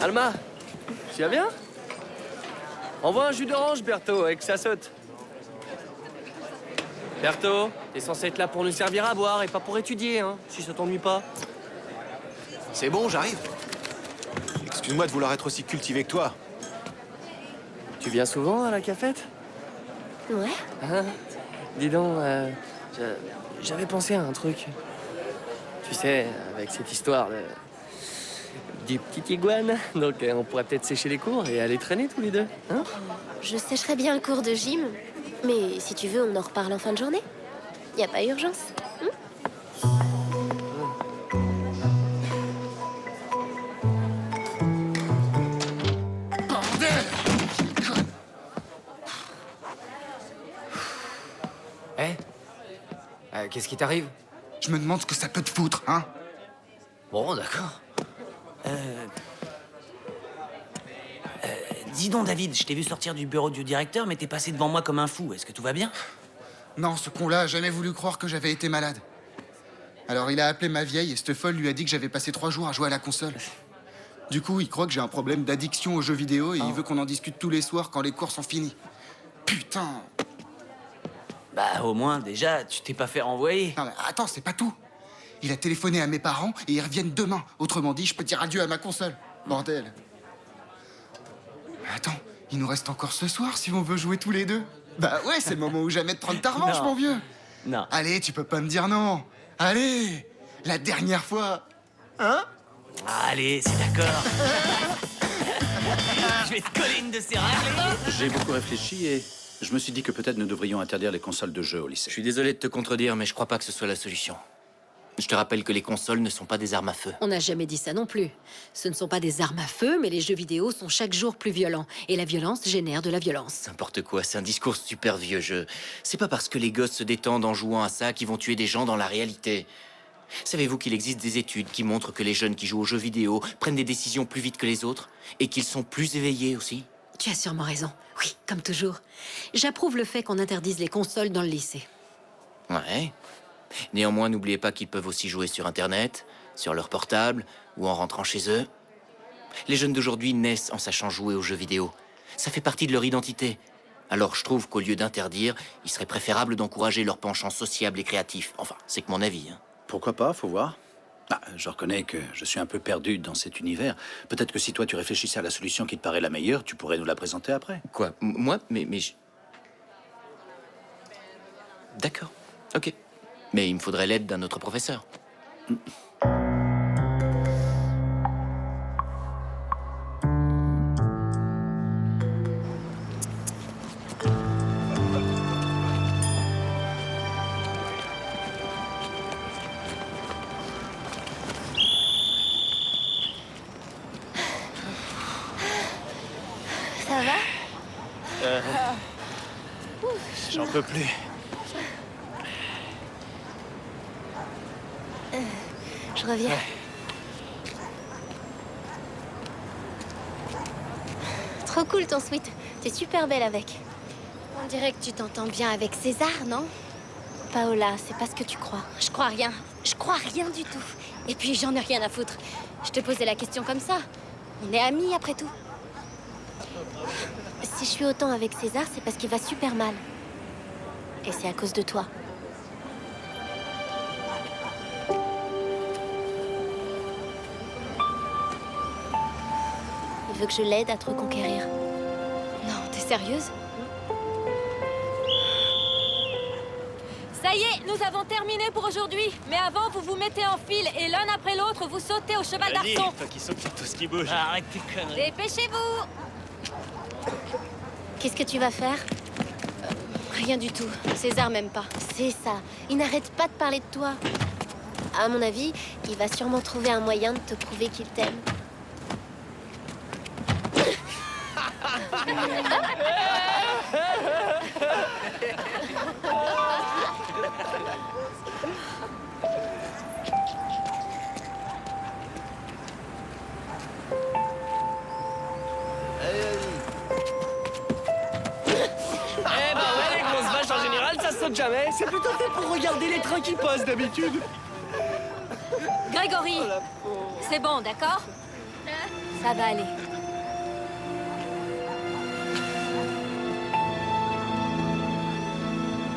Alma, tu vas bien? Envoie un jus d'orange, Berthaud, avec ça saute. Berthaud, t'es censé être là pour nous servir à boire et pas pour étudier, hein, si ça t'ennuie pas. C'est bon, j'arrive. Excuse-moi de vouloir être aussi cultivé que toi. Tu viens souvent à la cafette? Ouais. Hein? Dis donc, j'avais pensé à un truc. Tu sais, avec cette histoire du petit iguane, donc on pourrait peut-être sécher les cours et aller traîner tous les deux, hein? Je sécherai bien le cours de gym, mais si tu veux, on en reparle en fin de journée. Y a pas urgence. Qu'est-ce qui t'arrive? Je me demande ce que ça peut te foutre, hein? Bon, d'accord. Dis donc, David, je t'ai vu sortir du bureau du directeur, mais t'es passé devant moi comme un fou. Est-ce que tout va bien? Non, ce con-là a jamais voulu croire que j'avais été malade. Alors il a appelé ma vieille et cette folle lui a dit que j'avais passé 3 jours à jouer à la console. Du coup, il croit que j'ai un problème d'addiction aux jeux vidéo et il veut qu'on en discute tous les soirs quand les cours sont finis. Putain! Bah, au moins, déjà, tu t'es pas fait renvoyer. Non, mais attends, c'est pas tout. Il a téléphoné à mes parents et ils reviennent demain. Autrement dit, je peux dire adieu à ma console. Bordel. Mais attends, il nous reste encore ce soir si on veut jouer tous les deux. Bah ouais, c'est le moment ou jamais de prendre ta revanche, Non. mon vieux. Non. Allez, tu peux pas me dire non. Allez, la dernière fois. Hein? Allez, c'est d'accord. Je vais te coller une de ces règles. J'ai beaucoup réfléchi et Je me suis dit que peut-être nous devrions interdire les consoles de jeux au lycée. Je suis désolé de te contredire, mais je crois pas que ce soit la solution. Je te rappelle que les consoles ne sont pas des armes à feu. On n'a jamais dit ça non plus. Ce ne sont pas des armes à feu, mais les jeux vidéo sont chaque jour plus violents. Et la violence génère de la violence. N'importe quoi, c'est un discours super vieux jeu. C'est pas parce que les gosses se détendent en jouant à ça qu'ils vont tuer des gens dans la réalité. Savez-vous qu'il existe des études qui montrent que les jeunes qui jouent aux jeux vidéo prennent des décisions plus vite que les autres et qu'ils sont plus éveillés aussi? Tu as sûrement raison. Oui, comme toujours. J'approuve le fait qu'on interdise les consoles dans le lycée. Ouais. Néanmoins, n'oubliez pas qu'ils peuvent aussi jouer sur Internet, sur leur portable ou en rentrant chez eux. Les jeunes d'aujourd'hui naissent en sachant jouer aux jeux vidéo. Ça fait partie de leur identité. Alors je trouve qu'au lieu d'interdire, il serait préférable d'encourager leur penchant sociable et créatif. Enfin, c'est que mon avis. Hein. Pourquoi pas, faut voir. Ah, je reconnais que je suis un peu perdu dans cet univers. Peut-être que si toi tu réfléchissais à la solution qui te paraît la meilleure, tu pourrais nous la présenter après. Quoi? Moi? Mais D'accord, ok. Mais il me faudrait l'aide d'un autre professeur. Ça va? J'en peux plus. Je reviens. Trop cool ton sweat. T'es super belle avec. On dirait que tu t'entends bien avec César, non? Paola, c'est pas ce que tu crois. Je crois rien. Je crois rien du tout. Et puis j'en ai rien à foutre. Je te posais la question comme ça. On est amis après tout. Si je suis autant avec César, c'est parce qu'il va super mal. Et c'est à cause de toi. Il veut que je l'aide à te reconquérir. Non, t'es sérieuse? Ça y est, nous avons terminé pour aujourd'hui. Mais avant, vous vous mettez en file et l'un après l'autre, vous sautez au cheval Vas-y, d'arçon. toi qui sautes sur tout ce qui bouge. Arrête tes conneries. Dépêchez-vous. Qu'est-ce que tu vas faire? Rien du tout. César m'aime pas. C'est ça. Il n'arrête pas de parler de toi. À mon avis, il va sûrement trouver un moyen de te prouver qu'il t'aime. Eh ben ouais, les grosses vaches en général, ça saute jamais. C'est plutôt fait pour regarder les trains qui passent d'habitude. Grégory, c'est bon, d'accord? Ça va aller.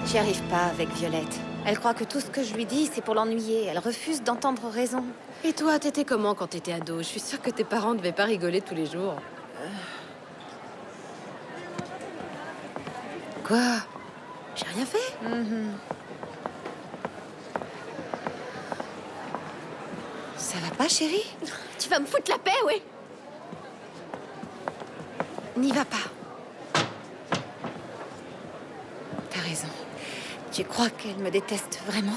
J'y arrive pas avec Violette. Elle croit que tout ce que je lui dis, c'est pour l'ennuyer. Elle refuse d'entendre raison. Et toi, t'étais comment quand t'étais ado? Je suis sûre que tes parents devaient pas rigoler tous les jours. Quoi? J'ai rien fait? Ça va pas, chérie? Tu vas me foutre la paix, oui? N'y va pas. T'as raison. Tu crois qu'elle me déteste vraiment?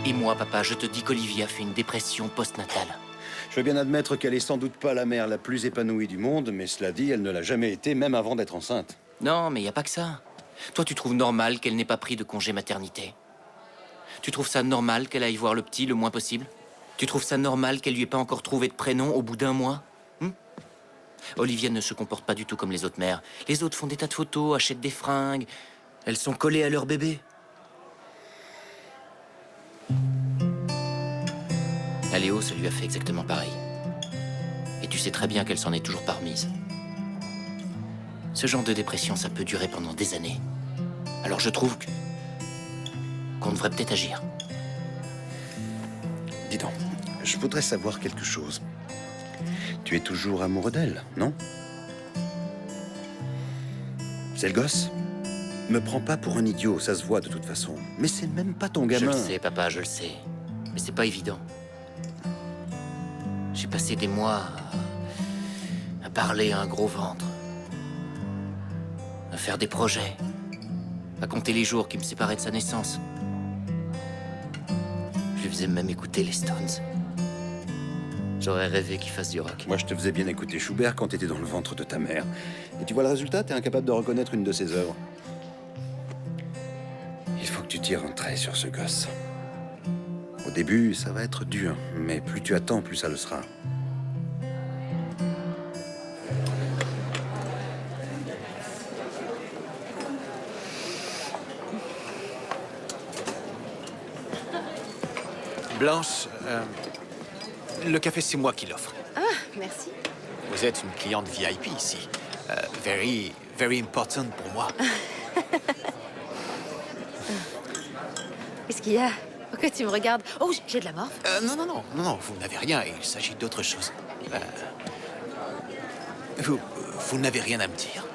Et moi, papa, je te dis qu'Olivia fait une dépression postnatale. Je veux bien admettre qu'elle est sans doute pas la mère la plus épanouie du monde, mais cela dit, elle ne l'a jamais été, même avant d'être enceinte. Non, mais y a pas que ça. Toi, tu trouves normal qu'elle n'ait pas pris de congé maternité? Tu trouves ça normal qu'elle aille voir le petit le moins possible? Tu trouves ça normal qu'elle lui ait pas encore trouvé de prénom au bout d'un mois? Olivia ne se comporte pas du tout comme les autres mères. Les autres font des tas de photos, achètent des fringues. Elles sont collées à leur bébé. À Léo, ça lui a fait exactement pareil. Et tu sais très bien qu'elle s'en est toujours pas remise. Ce genre de dépression, ça peut durer pendant des années. Alors je trouve qu'on devrait peut-être agir. Dis donc, je voudrais savoir quelque chose. Tu es toujours amoureux d'elle, non? C'est le gosse? Me prends pas pour un idiot, ça se voit de toute façon. Mais c'est même pas ton Je gamin. le sais, papa, je le sais. Mais c'est pas évident. J'ai passé des mois à parler à un gros ventre. À faire des projets. À compter les jours qui me séparaient de sa naissance. Je lui faisais même écouter les Stones. J'aurais rêvé qu'il fasse du rock. Moi, je te faisais bien écouter Schubert quand t'étais dans le ventre de ta mère. Et tu vois le résultat, t'es incapable de reconnaître une de ses œuvres. Il faut que tu tires un trait sur ce gosse. Au début, ça va être dur, mais plus tu attends, plus ça le sera. Blanche, le café, c'est moi qui l'offre. Ah, merci. Vous êtes une cliente VIP ici. Very important pour moi. Qu'est-ce qu'il y a? Pourquoi tu me regardes? Oh, j'ai de la morphe. Non, vous n'avez rien, il s'agit d'autre chose. Vous n'avez rien à me dire.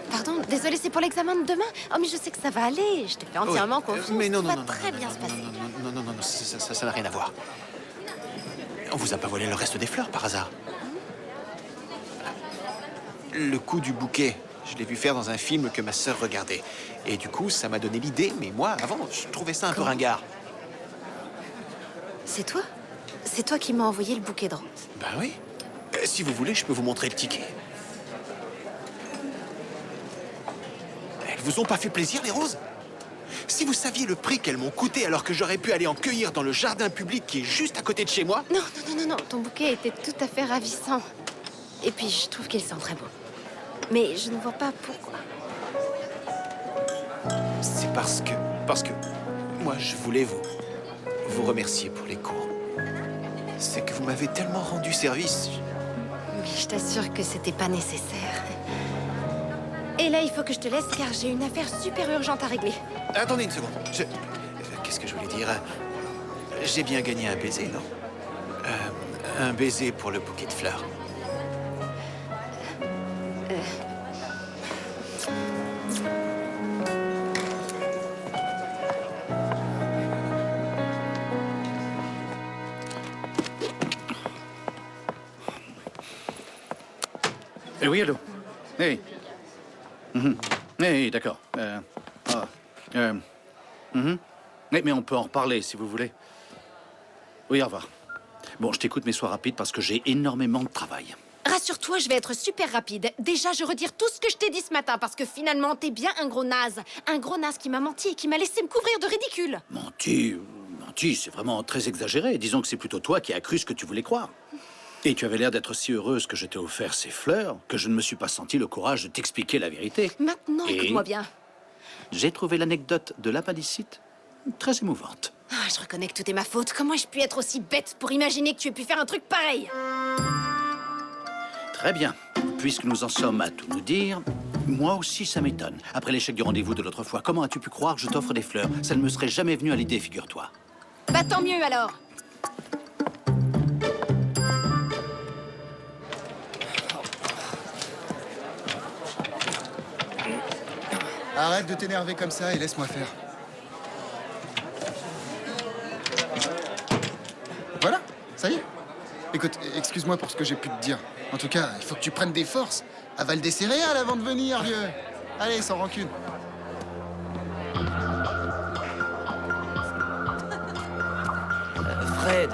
Pardon, désolé, c'est pour l'examen de demain. Oh, mais je sais que ça va aller. Je te fais entièrement Oui, confiance. mais non, Tout non, va non, très bien se passer. Non, ça n'a rien à voir. On vous a pas volé le reste des fleurs par hasard? Le coup du bouquet, je l'ai vu faire dans un film que ma sœur regardait. Et du coup, ça m'a donné l'idée, mais moi, avant, je trouvais ça un peu ringard. C'est toi? C'est toi qui m'as envoyé le bouquet de roses. Ben oui. Si vous voulez, je peux vous montrer le ticket. Elles vous ont pas fait plaisir, les roses? Si vous saviez le prix qu'elles m'ont coûté alors que j'aurais pu aller en cueillir dans le jardin public qui est juste à côté de chez moi. Non, ton bouquet était tout à fait ravissant. Et puis, je trouve qu'ils sont très beaux. Mais je ne vois pas pourquoi. C'est parce que moi, je voulais vous remercier pour les cours. C'est que vous m'avez tellement rendu service. Mais je t'assure que c'était pas nécessaire. Et là, il faut que je te laisse car j'ai une affaire super urgente à régler. Attendez une seconde. Qu'est-ce que je voulais dire? J'ai bien gagné un baiser, non? Un baiser pour le bouquet de fleurs. Oui, allô? Hey. Hey, d'accord. Mais on peut en reparler, si vous voulez. Oui, au revoir. Bon, je t'écoute, mais sois rapide, parce que j'ai énormément de travail. Rassure-toi, je vais être super rapide. Déjà, je retire tout ce que je t'ai dit ce matin, parce que finalement, t'es bien un gros naze. Un gros naze qui m'a menti et qui m'a laissé me couvrir de ridicule. Menti, c'est vraiment très exagéré. Disons que c'est plutôt toi qui as cru ce que tu voulais croire. Et tu avais l'air d'être si heureuse que je t'ai offert ces fleurs que je ne me suis pas senti le courage de t'expliquer la vérité. Maintenant, Et écoute-moi bien. j'ai trouvé l'anecdote de l'appendicite très émouvante. Ah, je reconnais que tout est ma faute. Comment ai-je pu être aussi bête pour imaginer que tu aies pu faire un truc pareil? Très bien. Puisque nous en sommes à tout nous dire, moi aussi ça m'étonne. Après l'échec du rendez-vous de l'autre fois, comment as-tu pu croire que je t'offre des fleurs? Ça ne me serait jamais venu à l'idée, figure-toi. Bah tant mieux alors. Arrête de t'énerver comme ça et laisse-moi faire. Voilà, ça y est. Écoute, excuse-moi pour ce que j'ai pu te dire. En tout cas, il faut que tu prennes des forces. Avale des céréales avant de venir, vieux. Allez, sans rancune. Fred,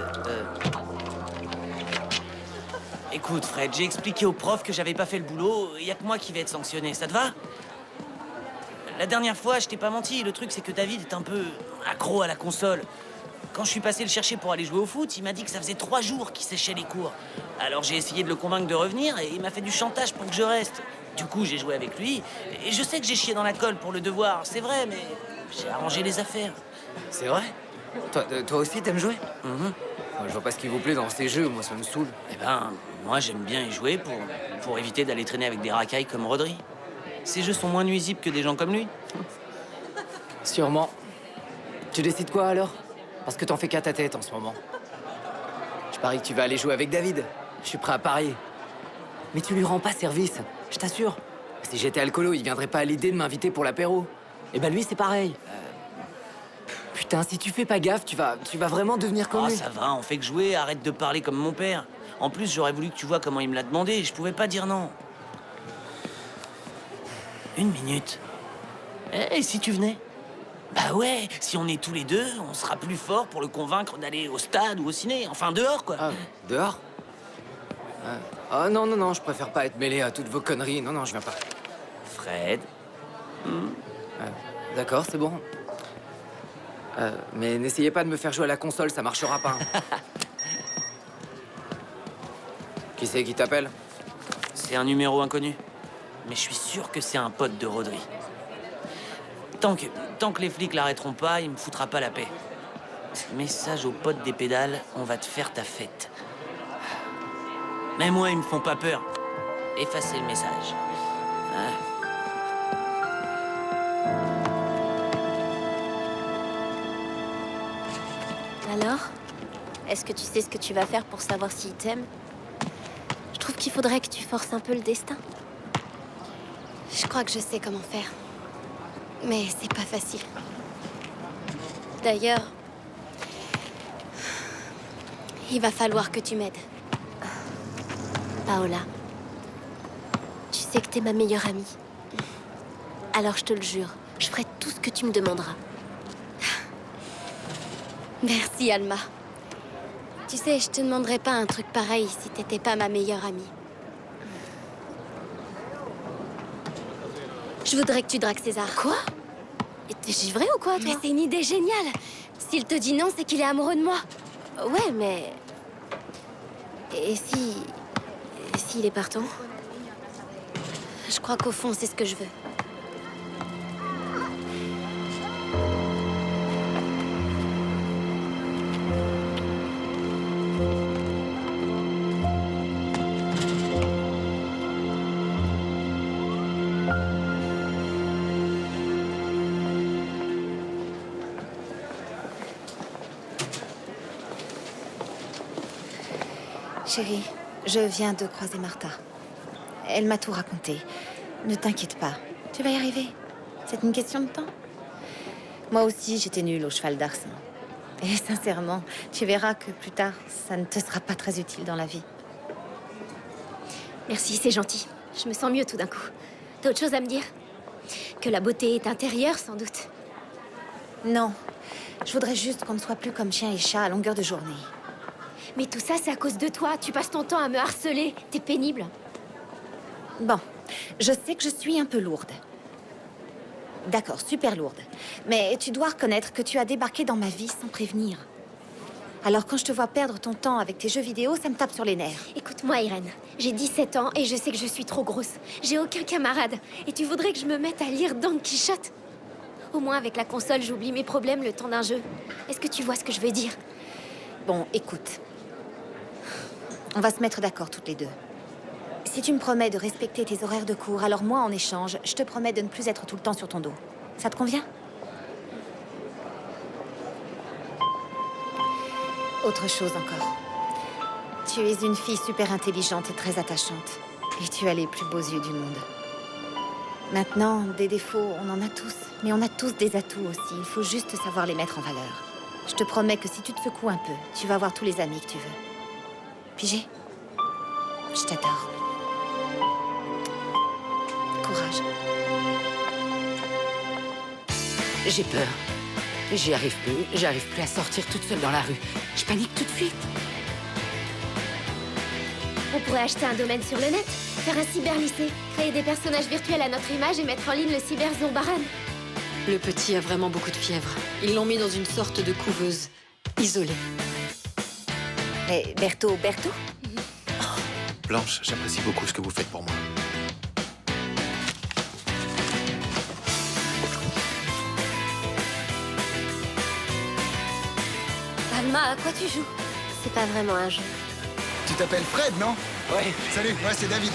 Écoute, Fred, j'ai expliqué au prof que j'avais pas fait le boulot. Y a que moi qui vais être sanctionné, ça te va? La dernière fois, je t'ai pas menti. Le truc, c'est que David est un peu accro à la console. Quand je suis passé le chercher pour aller jouer au foot, il m'a dit que ça faisait 3 jours qu'il séchait les cours. Alors j'ai essayé de le convaincre de revenir et il m'a fait du chantage pour que je reste. Du coup, j'ai joué avec lui. Et je sais que j'ai chié dans la colle pour le devoir, c'est vrai, mais j'ai arrangé les affaires. C'est vrai? Toi aussi, t'aimes jouer? Je vois pas ce qui vous plaît dans ces jeux, moi ça me saoule. Eh ben, moi j'aime bien y jouer pour éviter d'aller traîner avec des racailles comme Rodri. Ces jeux sont moins nuisibles que des gens comme lui. Sûrement. Tu décides quoi alors? Parce que t'en fais qu'à ta tête en ce moment. Je parie que tu vas aller jouer avec David. Je suis prêt à parier. Mais tu lui rends pas service, je t'assure. Si j'étais alcoolo, il viendrait pas à l'idée de m'inviter pour l'apéro. Et ben lui, c'est pareil. Putain, si tu fais pas gaffe, tu vas vraiment devenir comme Oh, lui. ça va, on fait que jouer, arrête de parler comme mon père. En plus, j'aurais voulu que tu vois comment il me l'a demandé, je pouvais pas dire non. Une minute. Eh, si tu venais? Bah ouais, si on est tous les deux, on sera plus fort pour le convaincre d'aller au stade ou au ciné. Enfin, dehors, quoi. Ah, dehors? Ah non, non, non, je préfère pas être mêlé à toutes vos conneries. Non, non, je viens pas. Fred? D'accord, c'est bon. Mais n'essayez pas de me faire jouer à la console, ça marchera pas. Qui c'est qui t'appelle? C'est un numéro inconnu. Mais je suis sûr que c'est un pote de Rodri. Tant que les flics l'arrêteront pas, il me foutra pas la paix. Message au pote des pédales, on va te faire ta fête. Mais moi, ils me font pas peur. Effacez le message. Alors? Est-ce que tu sais ce que tu vas faire pour savoir s'il t'aime? Je trouve qu'il faudrait que tu forces un peu le destin. Je crois que je sais comment faire. Mais c'est pas facile. D'ailleurs, il va falloir que tu m'aides. Paola, tu sais que t'es ma meilleure amie. Alors je te le jure, je ferai tout ce que tu me demanderas. Merci, Alma. Tu sais, je te demanderais pas un truc pareil si t'étais pas ma meilleure amie. Je voudrais que tu dragues César. Quoi? Et t'es givrée ou quoi, toi? Mais c'est une idée géniale. S'il te dit non, c'est qu'il est amoureux de moi. Ouais, mais... Et s'il est partant? Je crois qu'au fond, c'est ce que je veux. Chérie, je viens de croiser Martha. Elle m'a tout raconté. Ne t'inquiète pas, tu vas y arriver. C'est une question de temps. Moi aussi, j'étais nulle au cheval d'Arsin. Et sincèrement, tu verras que plus tard, ça ne te sera pas très utile dans la vie. Merci, c'est gentil. Je me sens mieux tout d'un coup. T'as autre chose à me dire? Que la beauté est intérieure, sans doute. Non, je voudrais juste qu'on ne soit plus comme chien et chat à longueur de journée. Mais tout ça, c'est à cause de toi. Tu passes ton temps à me harceler. T'es pénible. Bon, je sais que je suis un peu lourde. D'accord, super lourde. Mais tu dois reconnaître que tu as débarqué dans ma vie sans prévenir. Alors quand je te vois perdre ton temps avec tes jeux vidéo, ça me tape sur les nerfs. Écoute-moi, Irène. J'ai 17 ans et je sais que je suis trop grosse. J'ai aucun camarade. Et tu voudrais que je me mette à lire Don Quichotte? Au moins, avec la console, j'oublie mes problèmes le temps d'un jeu. Est-ce que tu vois ce que je veux dire? Bon, écoute. On va se mettre d'accord toutes les deux. Si tu me promets de respecter tes horaires de cours, alors moi, en échange, je te promets de ne plus être tout le temps sur ton dos. Ça te convient? Autre chose encore. Tu es une fille super intelligente et très attachante. Et tu as les plus beaux yeux du monde. Maintenant, des défauts, on en a tous. Mais on a tous des atouts aussi. Il faut juste savoir les mettre en valeur. Je te promets que si tu te secoues un peu, tu vas avoir tous les amis que tu veux. Pigé? Je t'adore. Courage. J'ai peur. J'y arrive plus. J'arrive plus à sortir toute seule dans la rue. Je panique tout de suite. On pourrait acheter un domaine sur le net, faire un cyberlycée, créer des personnages virtuels à notre image et mettre en ligne le cyber-Zombaran. Le petit a vraiment beaucoup de fièvre. Ils l'ont mis dans une sorte de couveuse, isolée. Mais Bertho? Blanche, j'apprécie beaucoup ce que vous faites pour moi. Alma, à quoi tu joues? C'est pas vraiment un jeu. Tu t'appelles Fred, non? Ouais. Salut, ouais, c'est David.